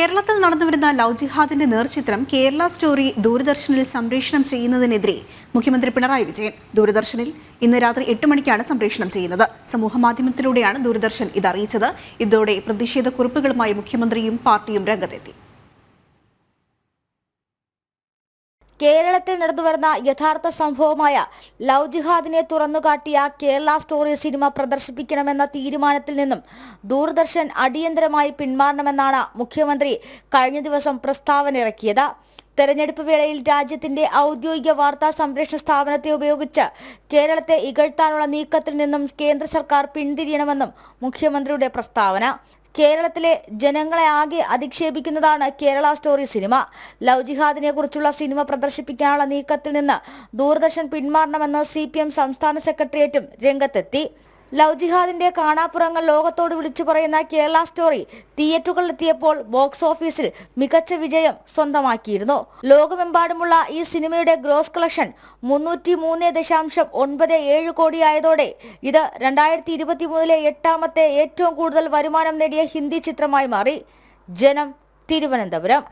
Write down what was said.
കേരളത്തിൽ നടന്നുവരുന്ന love ജിഹാദിന്റെ നേർചിത്രം Kerala story ദൂരദർശനിൽ സംപ്രേഷണം ചെയ്യുന്നതിനെതിരെ മുഖ്യമന്ത്രി പിണറായി വിജയൻ. ദൂരദർശനിൽ ഇന്ന് രാത്രി 8 മണിക്കാണ് സംപ്രേഷണം ചെയ്യുന്നത്. സമൂഹമാധ്യമത്തിലൂടെയാണ് ദൂരദർശൻ ഇത് അറിയിച്ചത്. ഇതോടെ പ്രതിഷേധ കുറിപ്പുകളുമായി മുഖ്യമന്ത്രിയും പാർട്ടിയും രംഗത്തെത്തി. കേരളത്തിൽ നടന്നുവരുന്ന യഥാർത്ഥ സംഭവമായ ലവ് ജിഹാദിനെ തുറന്നുകാട്ടിയ കേരള സ്റ്റോറി സിനിമ പ്രദർശിപ്പിക്കണമെന്ന തീരുമാനത്തിൽ നിന്നും ദൂരദർശൻ അടിയന്തരമായി പിന്മാറണമെന്നാണ് മുഖ്യമന്ത്രി കഴിഞ്ഞ ദിവസം പ്രസ്താവന ഇറക്കിയത്. തെരഞ്ഞെടുപ്പ് വേളയിൽ രാജ്യത്തിന്റെ ഔദ്യോഗിക വാർത്താ സംപ്രേഷണ സ്ഥാപനത്തെ ഉപയോഗിച്ച് കേരളത്തെ ഇകഴ്ത്താനുള്ള നീക്കത്തിൽ നിന്നും കേന്ദ്ര സർക്കാർ പിന്തിരിയണമെന്നും മുഖ്യമന്ത്രിയുടെ പ്രസ്താവന. കേരളത്തിലെ ജനങ്ങളെ ആകെ അധിക്ഷേപിക്കുന്നതാണ് കേരള സ്റ്റോറി സിനിമ. ലവ് ജിഹാദിനെ കുറിച്ചുള്ള സിനിമ പ്രദർശിപ്പിക്കാനുള്ള നീക്കത്തിൽ നിന്ന് ദൂരദർശൻ പിന്മാറണമെന്ന് CPM സംസ്ഥാന സെക്രട്ടേറിയറ്റും രംഗത്തെത്തി. ലവ് ജിഹാദിന്റെ കാണാപ്പുറങ്ങൾ ലോകത്തോട് വിളിച്ചു പറയുന്ന കേരള സ്റ്റോറി തിയേറ്ററുകളിലെത്തിയപ്പോൾ ബോക്സ് ഓഫീസിൽ മികച്ച വിജയം സ്വന്തമാക്കിയിരുന്നു. ലോകമെമ്പാടുമുള്ള ഈ സിനിമയുടെ ഗ്രോസ് കളക്ഷൻ 303.97 കോടിയായതോടെ ഇത് 2023 8ാമത്തെ ഏറ്റവും കൂടുതൽ വരുമാനം നേടിയ ഹിന്ദി ചിത്രമായി മാറി. ജനം, തിരുവനന്തപുരം.